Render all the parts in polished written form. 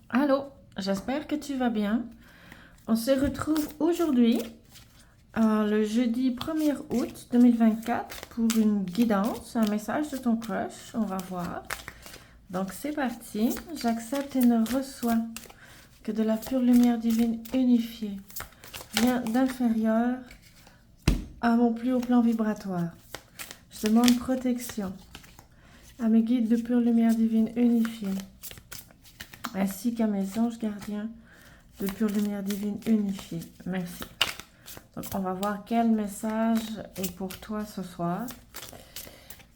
Allô, j'espère que tu vas bien. On se retrouve aujourd'hui, le jeudi 1er août 2024, pour une guidance, un message de ton crush. On va voir. Donc c'est parti. J'accepte et ne reçois que de la pure lumière divine unifiée. Rien d'inférieur à mon plus haut plan vibratoire. Je demande protection à mes guides de pure lumière divine unifiée, ainsi qu'à mes anges gardiens de pure lumière divine unifiée. Merci. Donc, on va voir quel message est pour toi ce soir.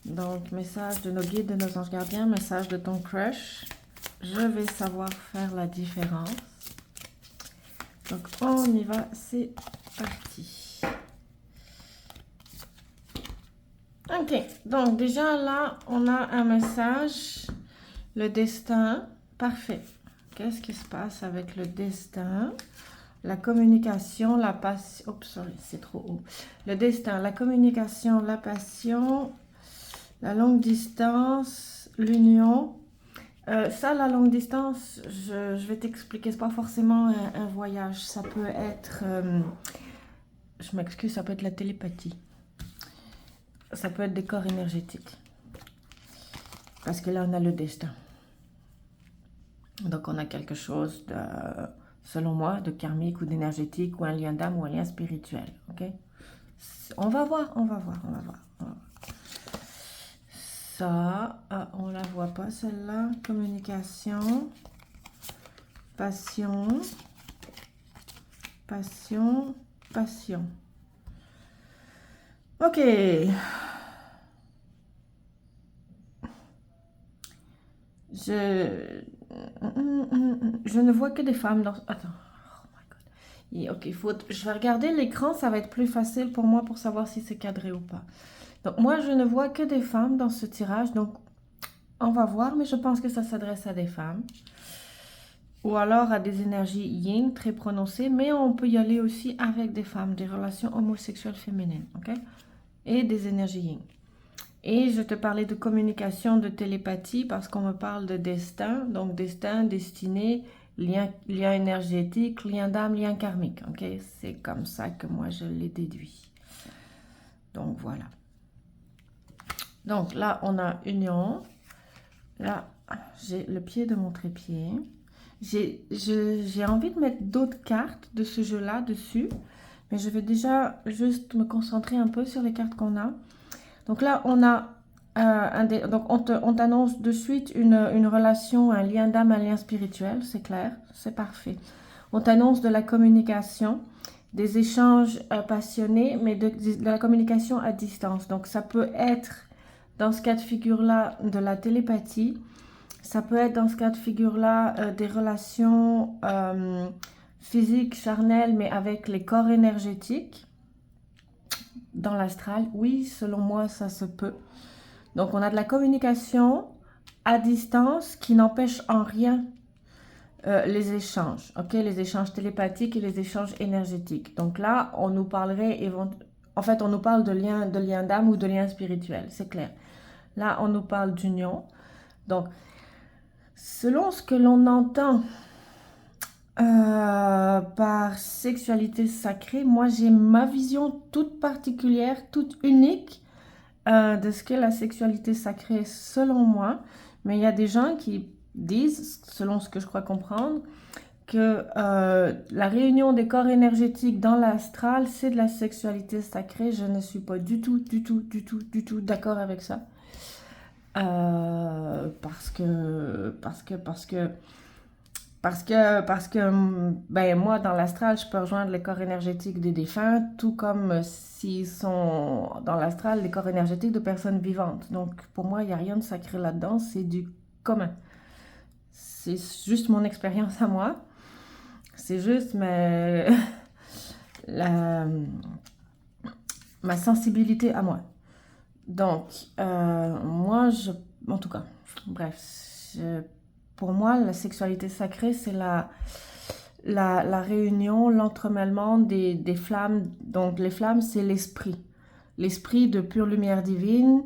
Donc, message de nos guides, de nos anges gardiens, message de ton crush. Je vais savoir faire la différence. Donc, on y va, c'est parti. Ok, donc déjà là, on a un message, le destin, parfait. Qu'est-ce qui se passe avec le destin? La communication, la passion... Oups, sorry, c'est trop haut. Le destin, la communication, la passion, la longue distance, l'union. Ça, la longue distance, je vais t'expliquer. C'est pas forcément un voyage. Ça peut être... je m'excuse, ça peut être la télépathie. Ça peut être des corps énergétiques. Parce que là, on a le destin. Donc, on a quelque chose de... selon moi, de karmique ou d'énergétique, ou un lien d'âme, ou un lien spirituel, ok? On va voir, on va voir, on va voir. Ça, on la voit pas, celle-là. Communication, passion, passion, passion. Ok. Je ne vois que des femmes dans... Attends. Ok, je vais regarder l'écran, ça va être plus facile pour moi pour savoir si c'est cadré ou pas. Donc moi, je ne vois que des femmes dans ce tirage, donc on va voir, mais je pense que ça s'adresse à des femmes. Ou alors à des énergies yin très prononcées, mais on peut y aller aussi avec des femmes, des relations homosexuelles féminines, ok? Et des énergies yin. Et je te parlais de communication, de télépathie, parce qu'on me parle de destin, donc destin, destinée, lien énergétique, lien d'âme, lien karmique, ok? C'est comme ça que moi je l'ai déduit. Donc voilà. Donc là, on a union. Là, j'ai le pied de mon trépied. J'ai envie de mettre d'autres cartes de ce jeu-là dessus, mais je vais déjà juste me concentrer un peu sur les cartes qu'on a. Donc là, on a donc on t'annonce de suite une relation, un lien d'âme, un lien spirituel, c'est clair, c'est parfait. On t'annonce de la communication, des échanges passionnés, mais de la communication à distance. Donc ça peut être, dans ce cas de figure-là, de la télépathie. Ça peut être, dans ce cas de figure-là, des relations physiques, charnelles, mais avec les corps énergétiques. Dans l'astral, oui, selon moi, ça se peut. Donc, on a de la communication à distance qui n'empêche en rien les échanges, ok? Les échanges télépathiques et les échanges énergétiques. Donc là, on nous parlerait, en fait, on nous parle de lien d'âme ou de lien spirituel, c'est clair. Là, on nous parle d'union. Donc, selon ce que l'on entend par sexualité sacrée, moi, j'ai ma vision toute particulière, toute unique de ce qu'est la sexualité sacrée selon moi, mais il y a des gens qui disent, selon ce que je crois comprendre, que la réunion des corps énergétiques dans l'astral, c'est de la sexualité sacrée. Je ne suis pas du tout d'accord avec ça. Parce que ben, moi, dans l'astral, je peux rejoindre les corps énergétiques des défunts, tout comme s'ils sont dans l'astral, les corps énergétiques de personnes vivantes. Donc, pour moi, il n'y a rien de sacré là-dedans, c'est du commun. C'est juste mon expérience à moi. C'est juste ma sensibilité à moi. Donc, moi, en tout cas, bref, pour moi, la sexualité sacrée, c'est la réunion, l'entremêlement des flammes. Donc, les flammes, c'est l'esprit. L'esprit de pure lumière divine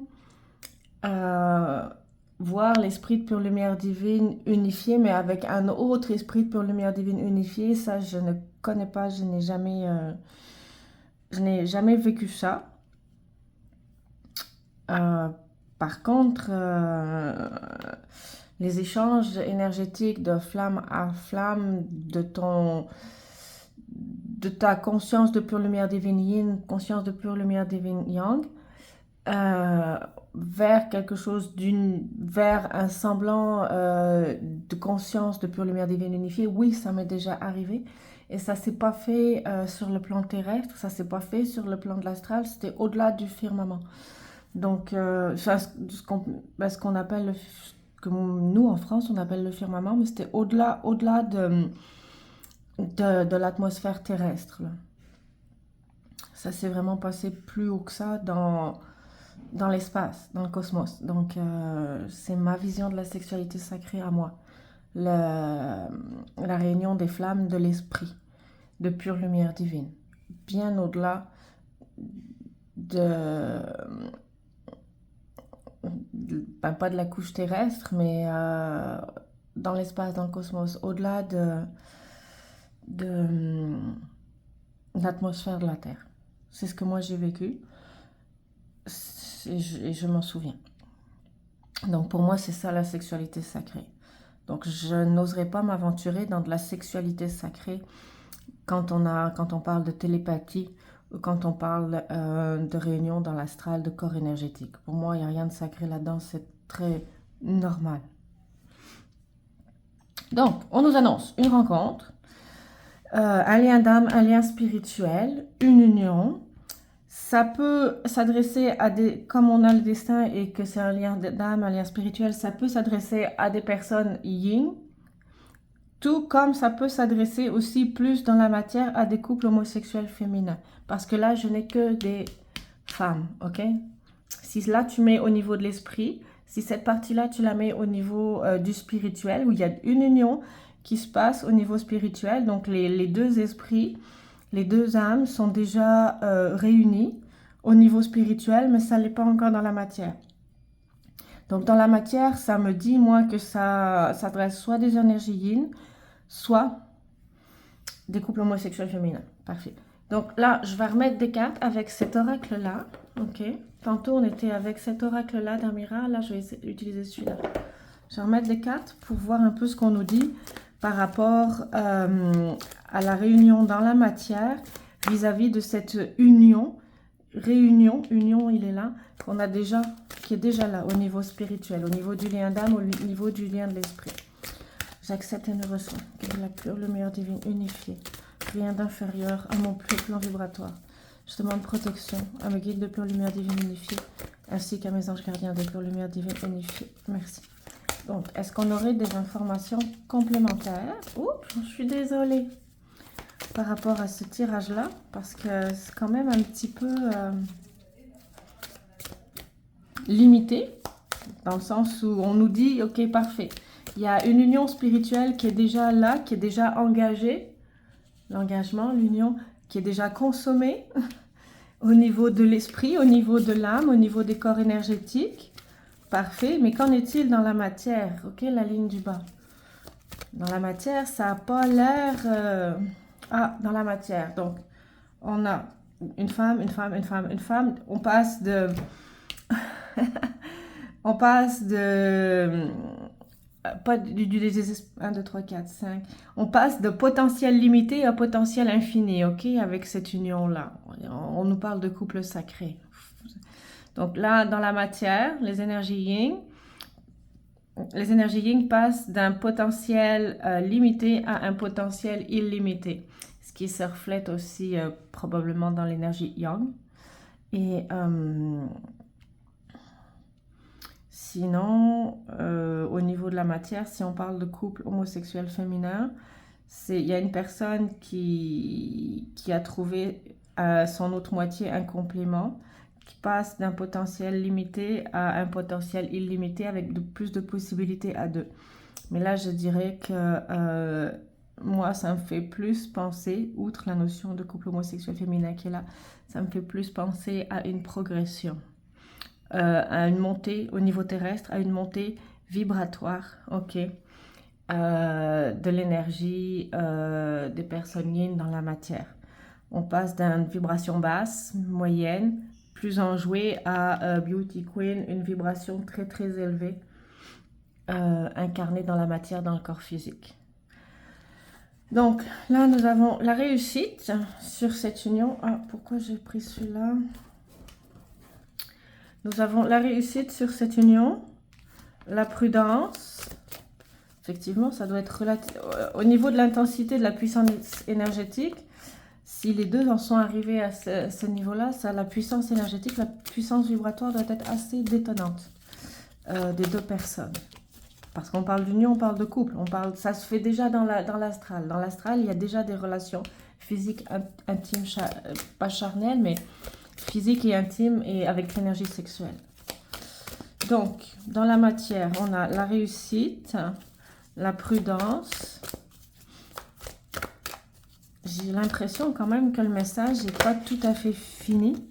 voir l'esprit de pure lumière divine unifié, mais avec un autre esprit de pure lumière divine unifié, ça je ne connais pas, je n'ai jamais vécu ça. Par contre, les échanges énergétiques de flamme à flamme, de ta conscience de pure lumière divine yin, conscience de pure lumière divine yang, vers quelque chose vers un semblant de conscience de pure lumière divine unifiée, oui, ça m'est déjà arrivé. Et ça s'est pas fait sur le plan terrestre, ça s'est pas fait sur le plan de l'astral, c'était au-delà du firmament. Donc, ce qu'on appelle, que nous en France, on appelle le firmament, mais c'était au-delà de l'atmosphère terrestre, là. Ça s'est vraiment passé plus haut que ça dans l'espace, dans le cosmos. Donc, c'est ma vision de la sexualité sacrée à moi. La réunion des flammes de l'esprit, de pure lumière divine. Bien au-delà pas de la couche terrestre, mais dans l'espace, dans le cosmos, au-delà de l'atmosphère de la Terre. C'est ce que moi j'ai vécu et je m'en souviens. Donc pour moi, c'est ça la sexualité sacrée. Donc je n'oserais pas m'aventurer dans de la sexualité sacrée quand on parle de télépathie ou quand on parle de réunion dans l'astral, de corps énergétique. Pour moi, il n'y a rien de sacré là-dedans, c'est très normal. Donc, on nous annonce une rencontre, un lien d'âme, un lien spirituel, une union. Ça peut s'adresser à comme on a le destin et que c'est un lien d'âme, un lien spirituel, ça peut s'adresser à des personnes yin, tout comme ça peut s'adresser aussi plus dans la matière à des couples homosexuels féminins. Parce que là, je n'ai que des femmes, ok? Si là, tu mets au niveau de l'esprit, si cette partie-là, tu la mets au niveau du spirituel, où il y a une union qui se passe au niveau spirituel, donc les deux esprits, les deux âmes sont déjà réunies au niveau spirituel, mais ça n'est pas encore dans la matière. Donc dans la matière, ça me dit, moi, que ça s'adresse soit des énergies yin, soit des couples homosexuels féminins. Parfait. Donc là, je vais remettre des cartes avec cet oracle-là. Ok. Tantôt, on était avec cet oracle-là d'Amira. Là, je vais utiliser celui-là. Je vais remettre des cartes pour voir un peu ce qu'on nous dit par rapport à la réunion dans la matière vis-à-vis de cette union. Union, il est là, qu'on a déjà, qui est déjà là au niveau spirituel, au niveau du lien d'âme, au niveau du lien de l'esprit. J'accepte et ne reçois que de la pure lumière divine unifiée, rien d'inférieur à mon plus haut plan vibratoire. Je demande protection à mes guides de pure lumière divine unifiée, ainsi qu'à mes anges gardiens de pure lumière divine unifiée. Merci. Donc, est-ce qu'on aurait des informations complémentaires? Oups, je suis désolée par rapport à ce tirage-là, parce que c'est quand même un petit peu limité, dans le sens où on nous dit, ok, parfait. Il y a une union spirituelle qui est déjà là, qui est déjà engagée. L'engagement, l'union qui est déjà consommée au niveau de l'esprit, au niveau de l'âme, au niveau des corps énergétiques. Parfait. Mais qu'en est-il dans la matière? Ok, la ligne du bas. Dans la matière, ça n'a pas l'air... dans la matière. Donc, on a une femme, une femme, une femme, une femme. On passe de... on passe de... Pas du 1, 2, 3, 4, 5. On passe de potentiel limité à potentiel infini, ok, avec cette union-là. On nous parle de couple sacré. Donc là, dans la matière, les énergies yin passent d'un potentiel limité à un potentiel illimité, ce qui se reflète aussi probablement dans l'énergie yang. Et... sinon, au niveau de la matière, si on parle de couple homosexuel féminin, il y a une personne qui a trouvé son autre moitié un complément, qui passe d'un potentiel limité à un potentiel illimité avec plus de possibilités à deux. Mais là, je dirais que moi, ça me fait plus penser, outre la notion de couple homosexuel féminin qui est là, ça me fait plus penser à une progression. à une montée au niveau terrestre, à une montée vibratoire, ok, de l'énergie des personnes yin dans la matière. On passe d'une vibration basse, moyenne, plus enjouée à Beauty Queen, une vibration très très élevée, incarnée dans la matière, dans le corps physique. Donc là, nous avons la réussite sur cette union. Ah, pourquoi j'ai pris celui-là? Nous avons la réussite sur cette union, la prudence. Effectivement, ça doit être au niveau de l'intensité de la puissance énergétique. Si les deux en sont arrivés à ce niveau-là, la puissance énergétique, la puissance vibratoire doit être assez détonnante des deux personnes. Parce qu'on parle d'union, on parle de couple, ça se fait déjà dans l'astral. Dans l'astral, il y a déjà des relations physiques, intimes, pas charnelles, mais physiques et intimes et avec l'énergie sexuelle. Donc, dans la matière, on a la réussite, la prudence. J'ai l'impression quand même que le message n'est pas tout à fait fini.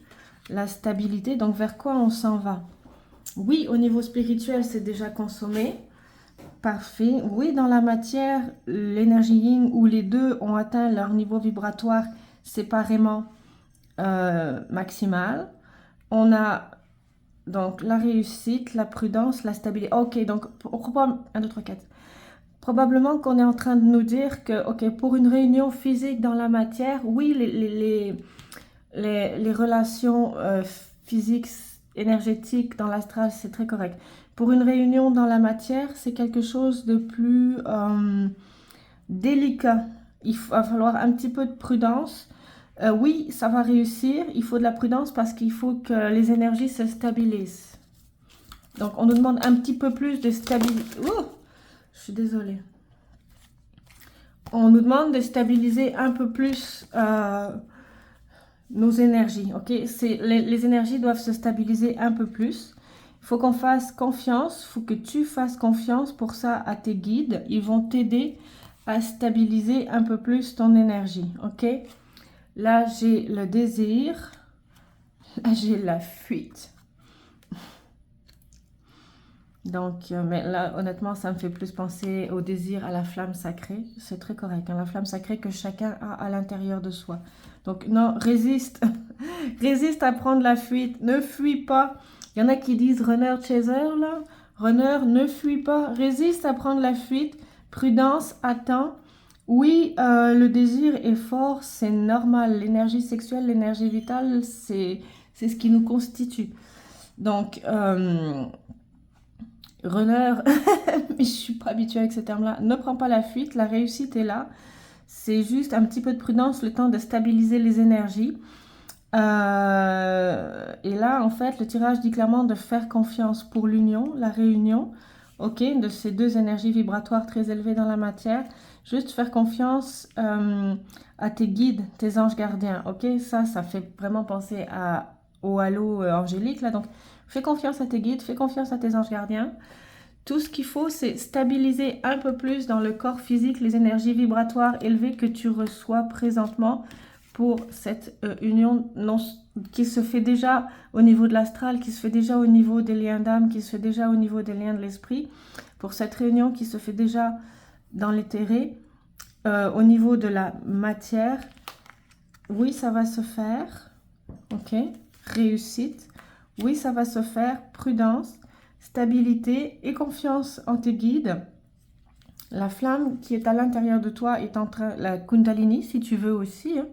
La stabilité, donc vers quoi on s'en va? Oui, au niveau spirituel, c'est déjà consommé. Parfait. Oui, dans la matière, l'énergie yin où les deux ont atteint leur niveau vibratoire séparément maximal. On a donc la réussite, la prudence, la stabilité. Ok, donc 1, 2, 3, 4. Probablement qu'on est en train de nous dire que, ok, pour une réunion physique dans la matière, oui, les relations physiques, énergétiques dans l'astral, c'est très correct. Pour une réunion dans la matière, c'est quelque chose de plus délicat. Il va falloir un petit peu de prudence. Oui, ça va réussir. Il faut de la prudence parce qu'il faut que les énergies se stabilisent. Donc, on nous demande un petit peu plus de stabilité. Ouh, je suis désolée. On nous demande de stabiliser un peu plus nos énergies. Ok, les énergies doivent se stabiliser un peu plus. Il faut qu'on fasse confiance, il faut que tu fasses confiance pour ça à tes guides. Ils vont t'aider à stabiliser un peu plus ton énergie, ok? Là, j'ai le désir. Là, j'ai la fuite. Donc, mais là, honnêtement, ça me fait plus penser au désir, à la flamme sacrée. C'est très correct, hein, la flamme sacrée que chacun a à l'intérieur de soi. Donc, non, résiste. Résiste à prendre la fuite. Ne fuis pas. Il y en a qui disent runner chaser, là. Runner, ne fuis pas. Résiste à prendre la fuite. Prudence, attends. Oui, le désir est fort, c'est normal. L'énergie sexuelle, l'énergie vitale, c'est ce qui nous constitue. Donc, runner, mais je ne suis pas habituée avec ce terme-là. Ne prends pas la fuite, la réussite est là. C'est juste un petit peu de prudence, le temps de stabiliser les énergies. Et là, en fait, le tirage dit clairement de faire confiance pour l'union, la réunion, ok, de ces deux énergies vibratoires très élevées dans la matière. Juste faire confiance à tes guides, tes anges gardiens, ok. Ça fait vraiment penser au halo angélique, là. Donc, fais confiance à tes guides, fais confiance à tes anges gardiens. Tout ce qu'il faut, c'est stabiliser un peu plus dans le corps physique les énergies vibratoires élevées que tu reçois présentement pour cette union qui se fait déjà au niveau de l'astral, qui se fait déjà au niveau des liens d'âme, qui se fait déjà au niveau des liens de l'esprit, pour cette réunion qui se fait déjà dans l'éthéré, au niveau de la matière. Oui, ça va se faire. Ok, réussite. Oui, ça va se faire. Prudence, stabilité et confiance en tes guides. La flamme qui est à l'intérieur de toi est en train, la Kundalini, si tu veux aussi, hein,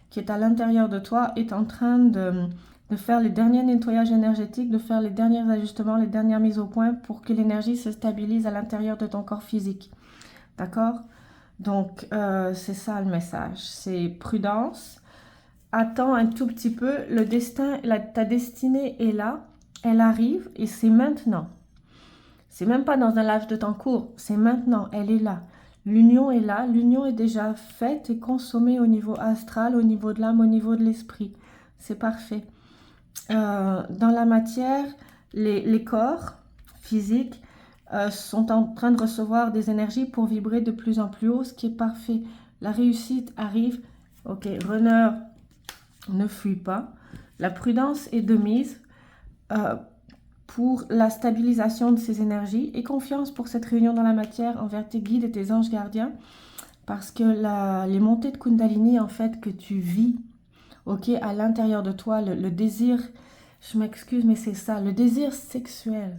qui est à l'intérieur de toi, est en train de faire les derniers nettoyages énergétiques, de faire les derniers ajustements, les dernières mises au point pour que l'énergie se stabilise à l'intérieur de ton corps physique. D'accord? Donc, c'est ça le message. C'est prudence. Attends un tout petit peu. Le destin, ta destinée est là. Elle arrive et c'est maintenant. C'est même pas dans un laps de temps court. C'est maintenant. Elle est là. L'union est là. L'union est déjà faite et consommée au niveau astral, au niveau de l'âme, au niveau de l'esprit. C'est parfait. Dans la matière, les corps physiques sont en train de recevoir des énergies pour vibrer de plus en plus haut, ce qui est parfait. La réussite arrive. Ok, runner, ne fuis pas. La prudence est de mise. pour la stabilisation de ces énergies et confiance pour cette réunion dans la matière envers tes guides et tes anges gardiens, parce que les montées de Kundalini en fait que tu vis, ok, à l'intérieur de toi, le désir, je m'excuse mais c'est ça, le désir sexuel,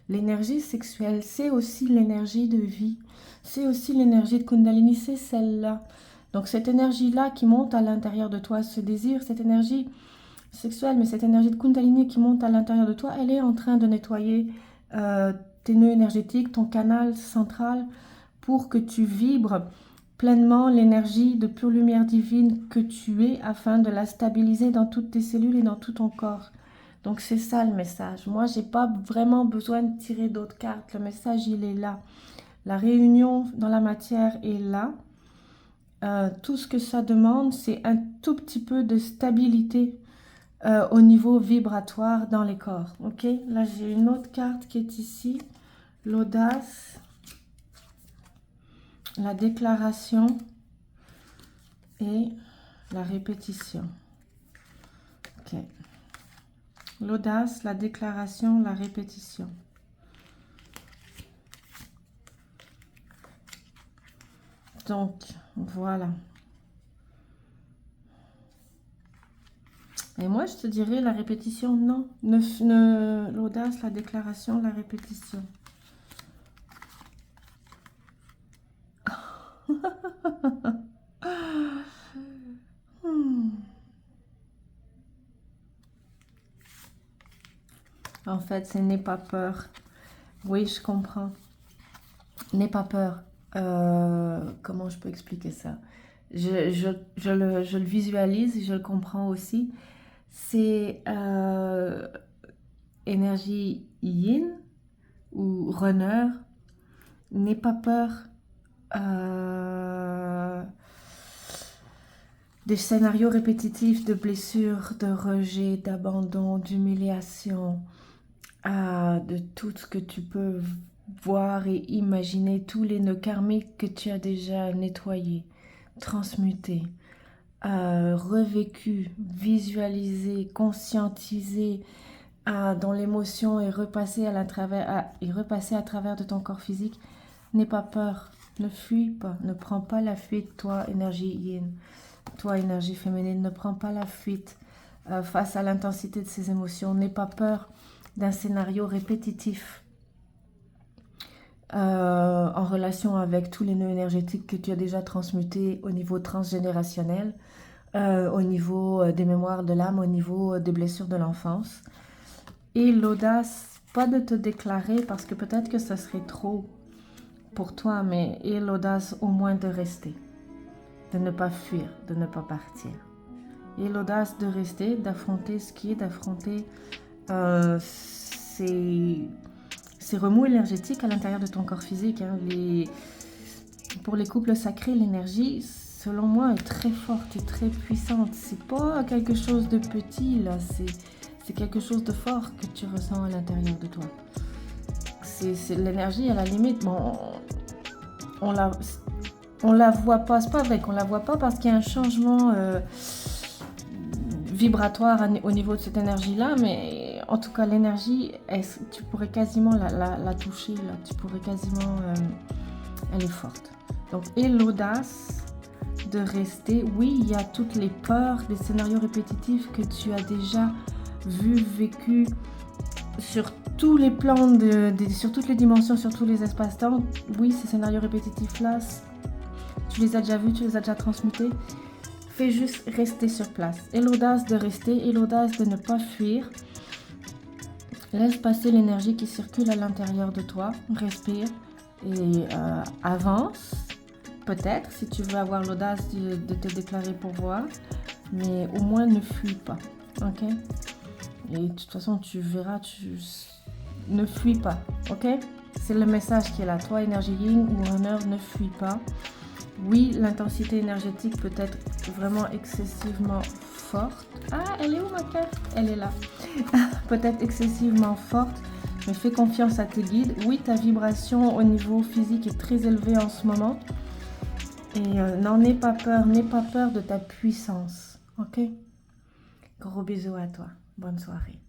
l'énergie sexuelle, c'est aussi l'énergie de vie, c'est aussi l'énergie de Kundalini, c'est celle-là. Donc cette énergie-là qui monte à l'intérieur de toi, ce désir, cette énergie sexuelle, mais cette énergie de Kundalini qui monte à l'intérieur de toi, elle est en train de nettoyer tes nœuds énergétiques, ton canal central, pour que tu vibres pleinement l'énergie de pure lumière divine que tu es, afin de la stabiliser dans toutes tes cellules et dans tout ton corps. Donc c'est ça le message. Moi, j'ai pas vraiment besoin de tirer d'autres cartes. Le message, il est là. La réunion dans la matière est là. Tout ce que ça demande, c'est un tout petit peu de stabilité au niveau vibratoire dans les corps. Ok, là j'ai une autre carte qui est ici, l'audace, la déclaration et la répétition. Ok, l'audace, la déclaration, la répétition. Donc voilà. Et moi, je te dirais la répétition, non. L'audace, la déclaration, la répétition. En fait, c'est n'aie pas peur. Oui, je comprends. N'aie pas peur. Comment je peux expliquer ça? Je le visualise et je le comprends aussi. C'est énergie yin ou runner. N'aie pas peur des scénarios répétitifs de blessures, de rejet, d'abandon, d'humiliation, de tout ce que tu peux voir et imaginer, tous les nœuds karmiques que tu as déjà nettoyés, transmutés, revécu, visualisé, conscientisé, dont l'émotion est repassée à travers de ton corps physique. N'aie pas peur, ne fuis pas, ne prends pas la fuite, toi énergie yin, toi énergie féminine, ne prends pas la fuite face à l'intensité de ces émotions. N'aie pas peur d'un scénario répétitif en relation avec tous les nœuds énergétiques que tu as déjà transmutés au niveau transgénérationnel, au niveau des mémoires de l'âme, au niveau des blessures de l'enfance. Et l'audace, pas de te déclarer parce que peut-être que ça serait trop pour toi, mais et l'audace au moins de rester, de ne pas fuir, de ne pas partir. Et l'audace de rester, d'affronter ce qui est, d'affronter ces remous énergétiques à l'intérieur de ton corps physique. Hein. Pour les couples sacrés, l'énergie, selon moi, est très forte et très puissante. C'est pas quelque chose de petit, là. C'est quelque chose de fort que tu ressens à l'intérieur de toi. C'est l'énergie à la limite. Bon, on la voit pas. C'est pas vrai qu'on la voit pas parce qu'il y a un changement vibratoire au niveau de cette énergie-là, mais en tout cas, l'énergie, tu pourrais quasiment la toucher, là. Tu pourrais quasiment... elle est forte. Donc, et l'audace de rester. Oui, il y a toutes les peurs, des scénarios répétitifs que tu as déjà vus, vécus sur tous les plans, sur toutes les dimensions, sur tous les espaces-temps. Oui, ces scénarios répétitifs-là, tu les as déjà vus, tu les as déjà transmutés. Fais juste rester sur place. Et l'audace de rester, et l'audace de ne pas fuir. Laisse passer l'énergie qui circule à l'intérieur de toi. Respire et avance. Peut-être, si tu veux avoir l'audace de te déclarer pour voir. Mais au moins, ne fuis pas. Ok? Et de toute façon, tu verras, ne fuis pas. Ok? C'est le message qui est là. Toi, énergie yin ou runner, ne fuis pas. Oui, l'intensité énergétique peut être vraiment excessivement forte. Ah, elle est où ma carte? Elle est là. Peut-être excessivement forte, mais fais confiance à tes guides. Oui, ta vibration au niveau physique est très élevée en ce moment. Et n'en aie pas peur de ta puissance. Ok? Gros bisous à toi. Bonne soirée.